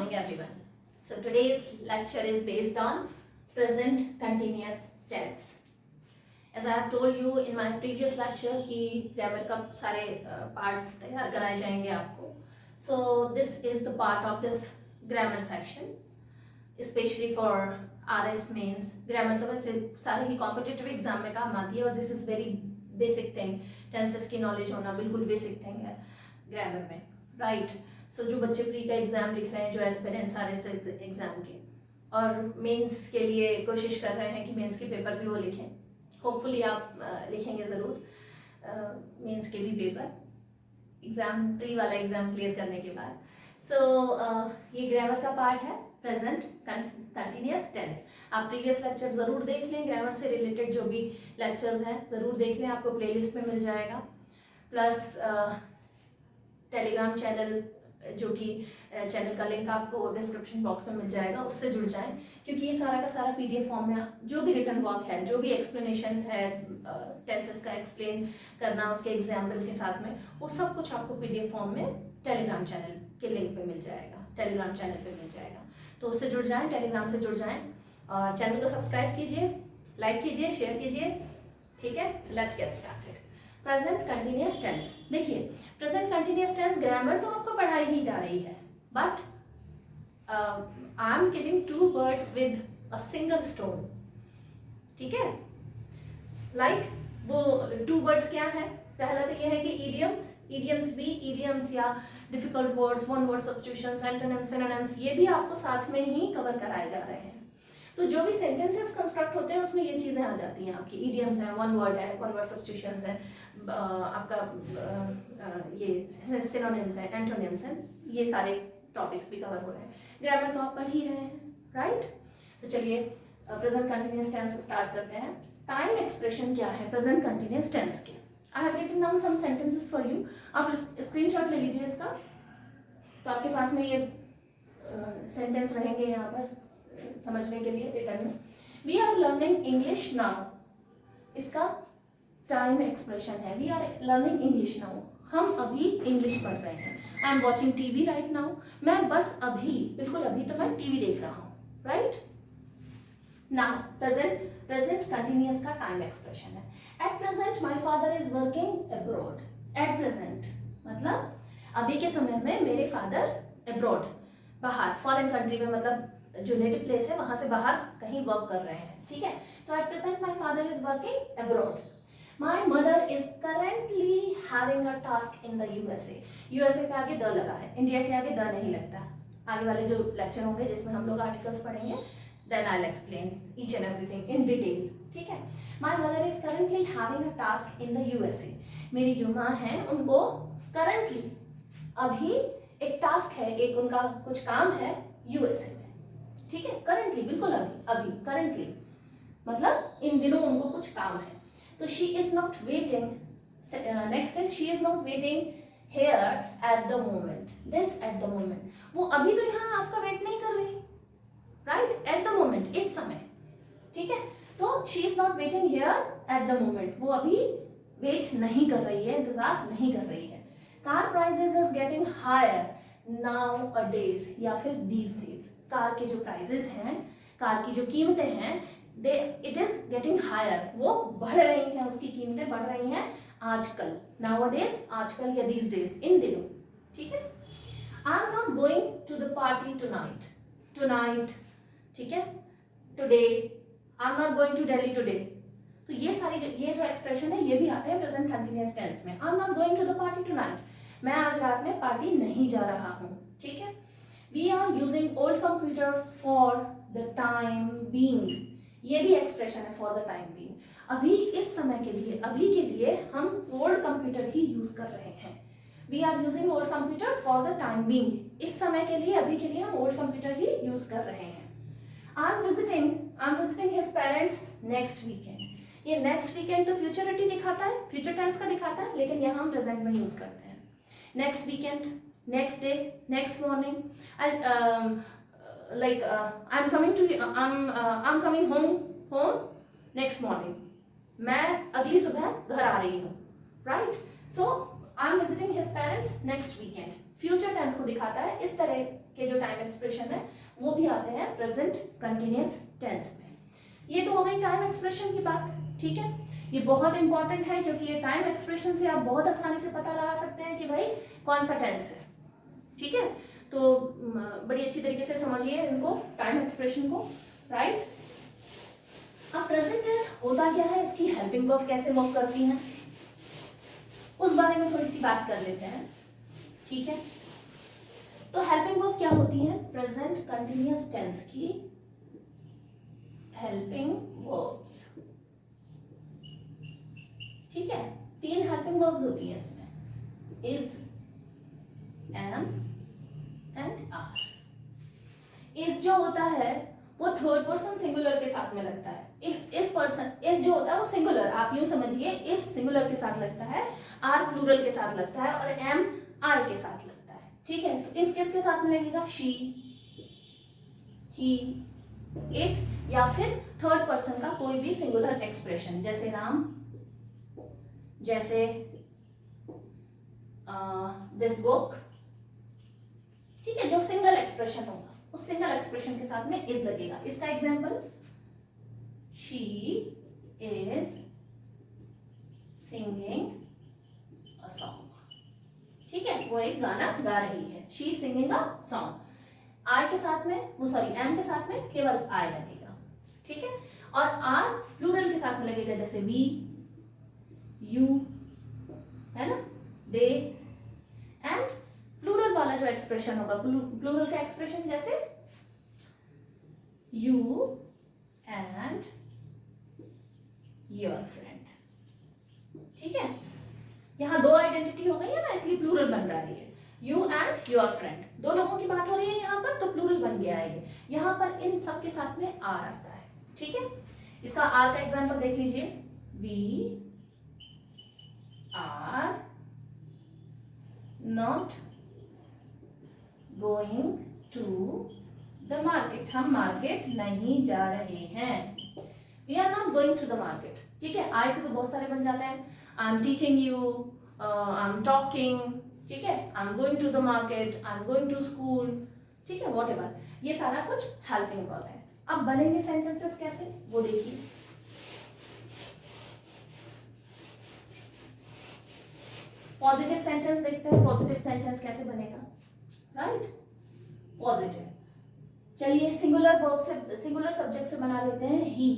morning everyone. So today's lecture is based on present continuous tense. As I have told you in my previous lecture कि grammar का सारे part तैयार कराए जाएंगे आपको. So this is the part of this grammar section, especially for RS means. Grammar तो वैसे सारे ही competitive exam में काम आती है और this is very basic thing. Tenses की knowledge होना बिल्कुल basic thing है grammar में, right? सो जो बच्चे प्री का एग्ज़ाम लिख रहे हैं, जो एस्पिरेंट्स आ रहे हैं एग्ज़ाम के और मेंस के लिए कोशिश कर रहे हैं कि मेंस के पेपर भी वो लिखें. होपफुली आप लिखेंगे ज़रूर मेंस के भी पेपर एग्ज़ाम प्री वाला एग्ज़ाम क्लियर करने के बाद. सो ये ग्रामर का पार्ट है प्रेजेंट कंटिन्यूस टेंस. आप प्रीवियस लेक्चर ज़रूर देख लें, ग्रामर से रिलेटेड जो भी लेक्चर्स हैं ज़रूर देख लें, आपको प्लेलिस्ट में मिल जाएगा. प्लस टेलीग्राम चैनल जो कि चैनल का लिंक आपको डिस्क्रिप्शन बॉक्स में मिल जाएगा, उससे जुड़ जाएं क्योंकि ये सारा का सारा पीडीएफ फॉर्म में जो भी रिटर्न वर्क है, जो भी एक्सप्लेनेशन है टेंसेस का एक्सप्लेन करना उसके एग्जाम्पल के साथ में, वो सब कुछ आपको पीडीएफ फॉर्म में टेलीग्राम चैनल के लिंक पे मिल जाएगा, टेलीग्राम चैनल पे मिल जाएगा. तो उससे जुड़ जाएँ, टेलीग्राम से जुड़ जाएँ और चैनल को सब्सक्राइब कीजिए, लाइक कीजिए, शेयर कीजिए. ठीक है, so let's get started. Present continuous tense. देखिए प्रेजेंट कंटिन्यूस टेंस ग्रामर तो आपको पढ़ाई ही जा रही है, but I am killing two birds with a single stone. ठीक है, लाइक वो टू वर्ड्स क्या है? पहला तो ये है कि इडियम्स, इडियम्स भी, इडियम्स या difficult words, one word substitutions, antonyms, synonyms, ये भी आपको साथ में ही कवर कराए जा रहे हैं. तो जो भी सेंटेंसेस कंस्ट्रक्ट होते हैं उसमें ये चीज़ें आ जाती हैं आपकी. इडियम्स है, वन वर्ड सब्स्टिट्यूशंस है, आपका ये सिनोनिम्स है, एंटोनिम्स हैं, ये सारे टॉपिक्स भी कवर हो रहे हैं. ग्रामर तो आप पढ़ ही रहे हैं, राइट? तो चलिए प्रेजेंट कंटिन्यूस टेंस स्टार्ट करते हैं. टाइम एक्सप्रेशन क्या है प्रेजेंट कंटिन्यूस टेंस के? I have written down some sentences for you. आप स्क्रीनशॉट ले लीजिए इसका, तो आपके पास में ये सेंटेंस रहेंगे यहाँ पर समझने के लिए रिटर्न में. We are learning English now, इसका टाइम एक्सप्रेशन है. We are learning English now, हम अभी इंग्लिश पढ़ रहे हैं. I am watching TV right now, मैं बस अभी, बिल्कुल अभी तो मैं टीवी देख रहा हूँ, राइट? नाउ प्रेजेंट कंटिन्यूअस का टाइम एक्सप्रेशन है. At present my father is working abroad. At present मतलब अभी के समय में मेरे फादर अब्रॉड, बाहर, फॉरेन कंट्री में, मतलब जो नेटिव प्लेस है वहां से बाहर कहीं वर्क कर रहे हैं. ठीक है, तो at present my father is working abroad. My mother is currently having a task in the USA. USA के आगे द लगा है, इंडिया के आगे द नहीं लगता. आगे वाले जो लेक्चर होंगे जिसमें हम लोग आर्टिकल्स पढ़ेंगे, then I will explain each and everything in detail. ठीक है, my mother is currently having a task in the USA. मेरी जो माँ है उनको करंटली, अभी एक टास्क है, एक उनका कुछ काम है यूएसए में. ठीक है, करंटली, बिल्कुल अभी करंटली मतलब इन दिनों उनको कुछ काम है. तो she is not waiting, next is she is not waiting here at the moment. This at the moment, वो अभी तो यहाँ आपका वेट नहीं कर रही, राइट? एट द मोमेंट, इस समय. ठीक है, तो she is not waiting here at the moment, वो अभी वेट नहीं कर रही है, इंतजार नहीं कर रही है. Car prices is getting higher nowadays, या फिर दीज डेज. कार के जो प्राइजेस हैं, कार की जो कीमतें हैं, इट इज गेटिंग हायर, वो बढ़ रही हैं, उसकी कीमतें बढ़ रही हैं आजकल. नाउअडेज, आजकल या दीज डेज, इन दिनों. ठीक है, I am not going to the party tonight. ठीक है, today, I am not going to Delhi today. तो ये सारी ये जो एक्सप्रेशन है ये भी आते हैं प्रेजेंट कंटिन्यूअस टेंस में. I am not going to the party tonight, मैं आज रात में पार्टी नहीं जा रहा हूँ. ठीक है, we are using old computer for the time being. ये भी एक्सप्रेशन है, फॉर द टाइम बीइंग. अभी इस समय के लिए, अभी के लिए हम ओल्ड कंप्यूटर ही यूज कर रहे हैं. We are using old computer for the time being, इस समय के लिए, अभी के लिए हम ओल्ड कंप्यूटर ही यूज कर रहे हैं. I am visiting his parents next weekend. ये नेक्स्ट वीकेंड तो फ्यूचरिटी दिखाता है, फ्यूचर टेंस का दिखाता है, लेकिन यहाँ हम प्रेजेंट में यूज करते हैं. Next weekend, next day, next morning. I'm coming home next morning. मैं अगली सुबह घर आ रही हूँ, right? So I'm visiting his parents next weekend. Future tense को दिखाता है, इस तरह के जो टाइम एक्सप्रेशन है वो भी आते हैं प्रेजेंट कंटिन्यूअस टेंस में। ये तो हो गई टाइम एक्सप्रेशन की बात, ठीक है। ये बहुत इंपॉर्टेंट है क्योंकि ये टाइम एक्सप्रेशन से आप बहुत आसानी से पता लगा सकते हैं कि भाई कौन सा टेंस है, ठीक है। तो बड़ी अच्छी तरीके से समझिए इनको, टाइम एक्सप्रेशन को, राइट। अब प्रेजेंट टेंस होता क्या है, इसकी हेल्पिंग वर्ब कैसे वर्क करती हैं, उस बारे में थोड़ी सी बात कर लेते हैं, ठीक है। तो हेल्पिंग वर्ब क्या होती है, प्रेजेंट कंटिन्यूअस टेंस की हेल्पिंग वर्ब्स, ठीक है। 3 हेल्पिंग वर्ब्स होती हैं इसमें, is, am and are. Is जो होता है वो थर्ड पर्सन सिंगुलर के साथ में लगता है। इस पर्सन, इस जो होता है वो सिंगुलर, आप यूं समझिए, इस सिंगुलर के साथ लगता है, आर प्लूरल के साथ लगता है और एम आई के साथ लगता है, ठीक है। तो इस किसके साथ में लगेगा, शी, ही, इट, या फिर थर्ड पर्सन का कोई भी सिंगुलर एक्सप्रेशन, जैसे राम, जैसे दिस बुक, ठीक है। जो सिंगल एक्सप्रेशन होगा उस सिंगल एक्सप्रेशन के साथ में इज लगेगा। इसका example, she is singing a song, ठीक है, वो एक गाना गा रही है, she is singing a song. I के साथ में, वो सॉरी एम के साथ में केवल आई लगेगा, ठीक है। और आर प्लूरल के साथ में लगेगा, जैसे वी, यू, है ना, दे। एंड प्लूरल वाला जो एक्सप्रेशन होगा, प्लूरल का एक्सप्रेशन जैसे यू एंड योर फ्रेंड, ठीक है। यहां 2 आइडेंटिटी हो गई है ना, इसलिए प्लूरल बन रहा है ये, यू एंड योर फ्रेंड, 2 लोगों की बात हो रही है यहाँ पर, तो प्लूरल बन गया है ये। यहाँ पर इन सब के साथ में आर आता है, ठीक है। इसका आर का एग्जांपल देख लीजिए, we are not going to the market, हम मार्केट नहीं जा रहे हैं, we are not going to the market, ठीक है। आई से तो बहुत सारे बन जाते हैं, I am teaching you, I am talking, ठीक है, I am going to the market, I am going to school, ठीक है, व्हाटएवर, ये सारा कुछ हेल्पिंग वर्ब है। अब बनेंगे सेंटेंसेस कैसे, वो देखिए। पॉजिटिव सेंटेंस देखते हैं, पॉजिटिव सेंटेंस कैसे बनेगा, राइट। पॉजिटिव, चलिए सिंगुलर वर्ब से, सिंगुलर सब्जेक्ट से बना लेते हैं, ही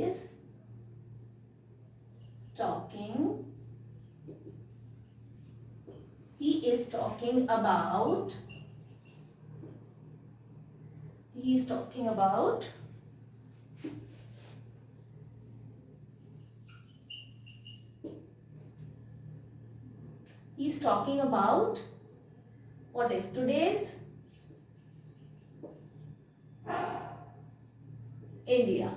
is talking, he is talking about, he is talking about he is talking about what is today's India,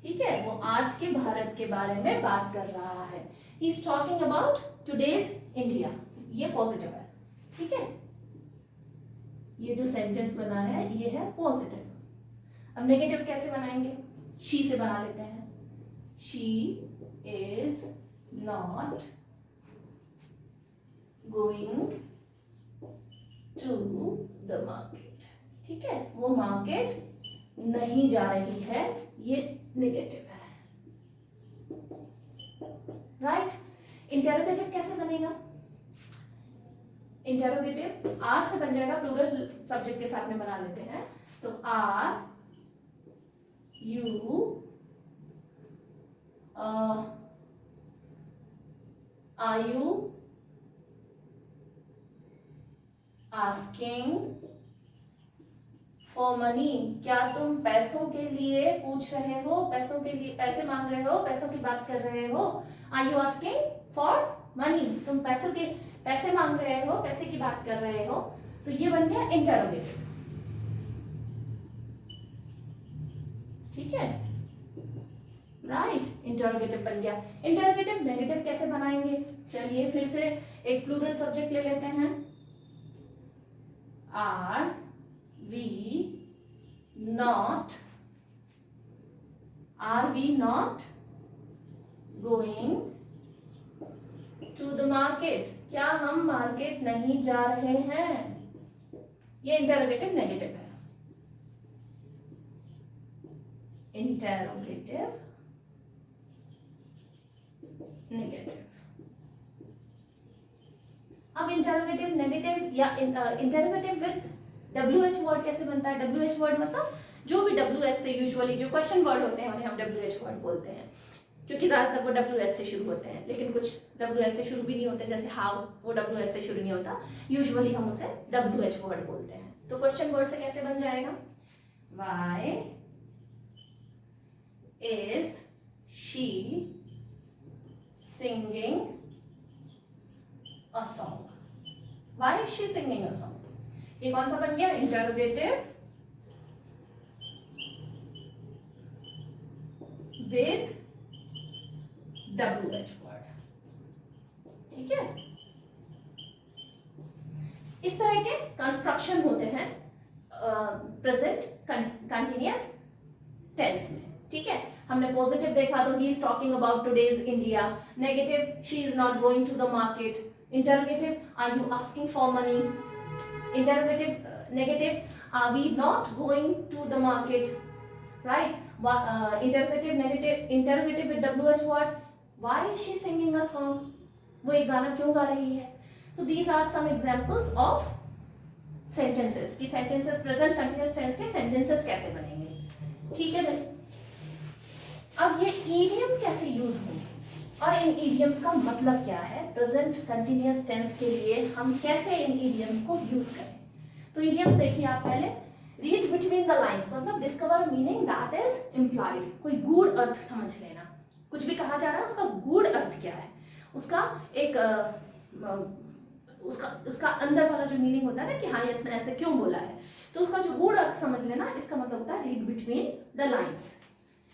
ठीक है, वो आज के भारत के बारे में बात कर रहा है, he is talking about today's India, ये पॉजिटिव है, ठीक है। ये जो सेंटेंस बना है ये है पॉजिटिव। अब नेगेटिव कैसे बनाएंगे, शी से बना लेते हैं, she is not going to the market, ठीक है, वो मार्केट नहीं जा रही है, ये नेगेटिव है, राइट। इंटेरोगेटिव कैसे बनेगा, इंटेरोगेटिव आर से बन जाएगा, प्लूरल सब्जेक्ट के साथ में बना लेते हैं, तो are you are you asking for money, क्या तुम पैसों के लिए पूछ रहे हो, पैसों के लिए पैसे मांग रहे हो, पैसों की बात कर रहे हो, are you asking for money, तुम पैसे मांग रहे हो, पैसे की बात कर रहे हो, तो ये बन गया इंटरोगेटिव, ठीक है, राइट, इंटरोगेटिव बन गया। इंटरोगेटिव नेगेटिव कैसे बनाएंगे, चलिए फिर से एक प्लूरल सब्जेक्ट ले लेते हैं, are we not going to the market, क्या हम मार्केट नहीं जा रहे हैं? ये इंटरोगेटिव नेगेटिव है, इंटरोगेटिव नेगेटिव। अब इंटरोगेटिव नेगेटिव या इंटरोगेटिव विद WH वर्ड कैसे बनता है? WH वर्ड मतलब जो भी WH से, यूजुअली जो क्वेश्चन वर्ड होते हैं उन्हें हम WH वर्ड बोलते हैं, क्योंकि ज्यादातर वो WH से शुरू होते हैं, लेकिन कुछ WH से शुरू भी नहीं होते, जैसे हाउ, वो WH से शुरू नहीं होता, यूजुअली हम उसे WH वर्ड बोलते हैं। तो क्वेश्चन वर्ड से कैसे बन जाएगा? Why is she singing a song? Why is she singing a song? ये कौन सा बन गया? इंटरोगेटिव विद WH वर्ड, ठीक है। इस तरह के कंस्ट्रक्शन होते हैं प्रेजेंट कंटिन्यूअस टेंस में, ठीक है। हमने पॉजिटिव देखा तो he is talking about today's India, negative she is not going to the market, interrogative are you asking for money, interrogative negative are we not going to the market, right. Interrogative negative, interrogative with WH word, why is she singing a song? वो एक गाना क्यों गा रही है? तो these are some examples of sentences कि sentences present continuous tense के sentences कैसे बनेंगे, ठीक है भाई। अब ये idioms कैसे यूज होंगे और इन idioms का मतलब क्या है, present continuous tense के लिए हम कैसे इन idioms को यूज करें? तो idioms देखिए आप पहले, read between the lines मतलब discover meaning that is implied, कोई गूढ़ अर्थ समझ लेना, कुछ भी कहा जा रहा है उसका गूढ़ अर्थ क्या है, उसका एक उसका अंदर वाला जो मीनिंग होता है ना कि हाँ ये इसने ऐसे क्यों बोला है, तो उसका जो गूढ़ अर्थ समझ लेना, इसका मतलब होता है read between the lines.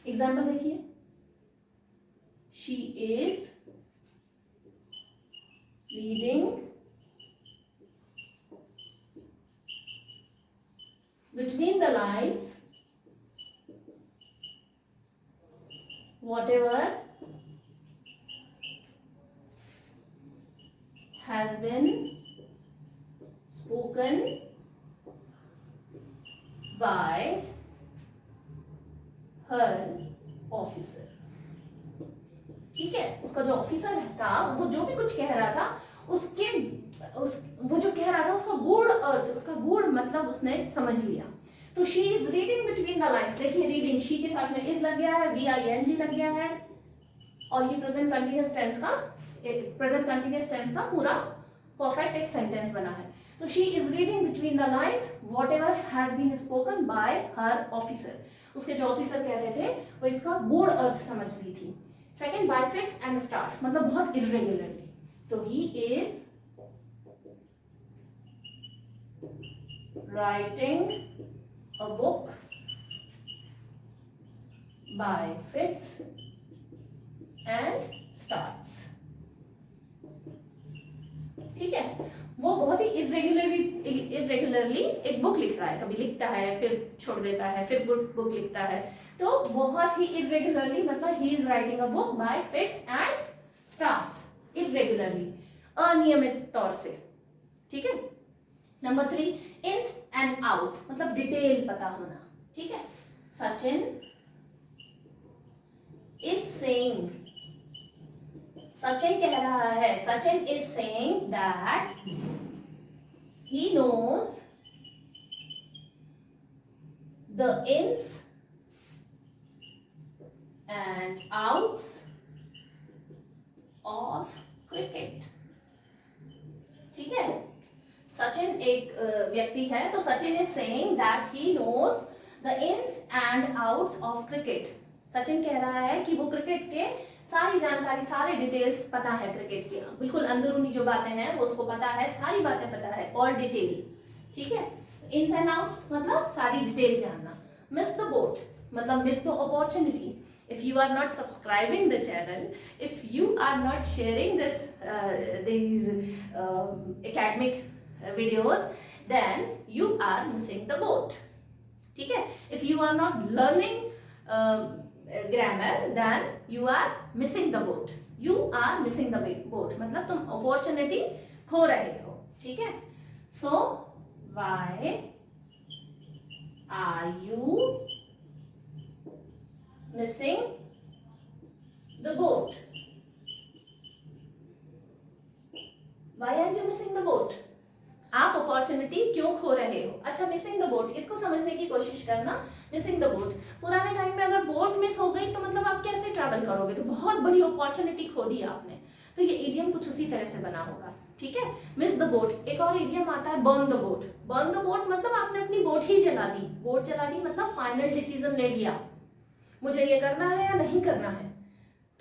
Example देखिए, she is reading between the lines whatever has been spoken by her officer, ठीक है। उसका जो ऑफिसर था वो जो भी कुछ कह रहा था उसके वो जो कह रहा था उसका गूढ़ अर्थ, उसका गूढ़ मतलब उसने समझ लिया। तो she is reading between the lines, देखिए रीडिंग, शी के साथ में इज लग गया है, VING लग गया है, और ये प्रेजेंट कंटिन्यूअस टेंस का पूरा परफेक्ट एक सेंटेंस बना है। तो she is reading between the lines whatever has been spoken by her officer, उसके जो ऑफिसर कह रहे थे वो इसका गूढ़ अर्थ समझ ली थी। Second, bye fits and starts मतलब बहुत इर्रेगुलरली, तो he is writing a book by fits and starts, ठीक है। वो बहुत ही इरेगुलरली एक बुक लिख रहा है, कभी लिखता है फिर छोड़ देता है, फिर बुक लिखता है, तो बहुत ही इरेगुलरली मतलब he is writing a book by fits and starts, irregularly, अनियमित तौर से, ठीक है। नंबर 3, इन्स एंड आउट्स मतलब डिटेल पता होना, ठीक है। सचिन इज सेइंग, सचिन कह रहा है, Sachin is saying that he knows the ins and outs of cricket, ठीक है। सचिन एक व्यक्ति है, तो Sachin is saying that he knows the ins and outs of cricket, Sachin कह रहा है कि वो क्रिकेट के सारी जानकारी, सारे डिटेल्स पता है, क्रिकेट के बिल्कुल अंदरूनी जो बातें हैं वो उसको पता है, सारी बातें पता है, ऑल डिटेल, ठीक है। इन्स एंड आउट्स मतलब सारी डिटेल जानना। मिस द बोट मतलब miss the opportunity, if you are not subscribing the channel, if you are not sharing these academic videos, then you are missing the boat, ठीक है। if you are not learning grammar, then you are missing the boat, you are missing the boat, मतलब तुम opportunity खो रहे हो, ठीक है। So why are you missing the boat, why are you missing the boat, आप opportunity क्यों खो रहे हो। अच्छा, मिसिंग द बोट, इसको समझने की कोशिश करना। मिसिंग द बोट, पुराने टाइम में अगर बोट मिस हो गई तो मतलब आप कैसे ट्रैवल करोगे, तो बहुत बड़ी अपॉर्चुनिटी खो दी आपने। तो ये इडियम कुछ उसी तरह से बना होगा, ठीक है। Miss the boat. एक और इडियम आता है burn the boat. Burn the boat मतलब आपने अपनी बोट ही जला दी। बोट जला दी मतलब फाइनल डिसीजन ले लिया, मुझे ये करना है या नहीं करना है।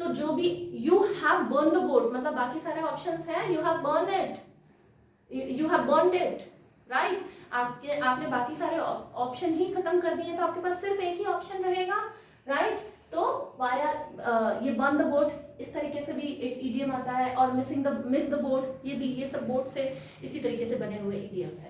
तो जो भी you have burn the boat मतलब बाकी सारे ऑप्शंस हैं, you have burn it, you have burned it, right. आपने बाकी सारे ऑप्शन ही खत्म कर दिए, तो आपके पास सिर्फ एक ही ऑप्शन रहेगा, राइट। तो ये बर्न द बोट, इस तरीके से भी एक इडियम आता है। और मिस द बोट, ये भी, ये सब बोट से इसी तरीके से बने हुए इडियम्स हैं।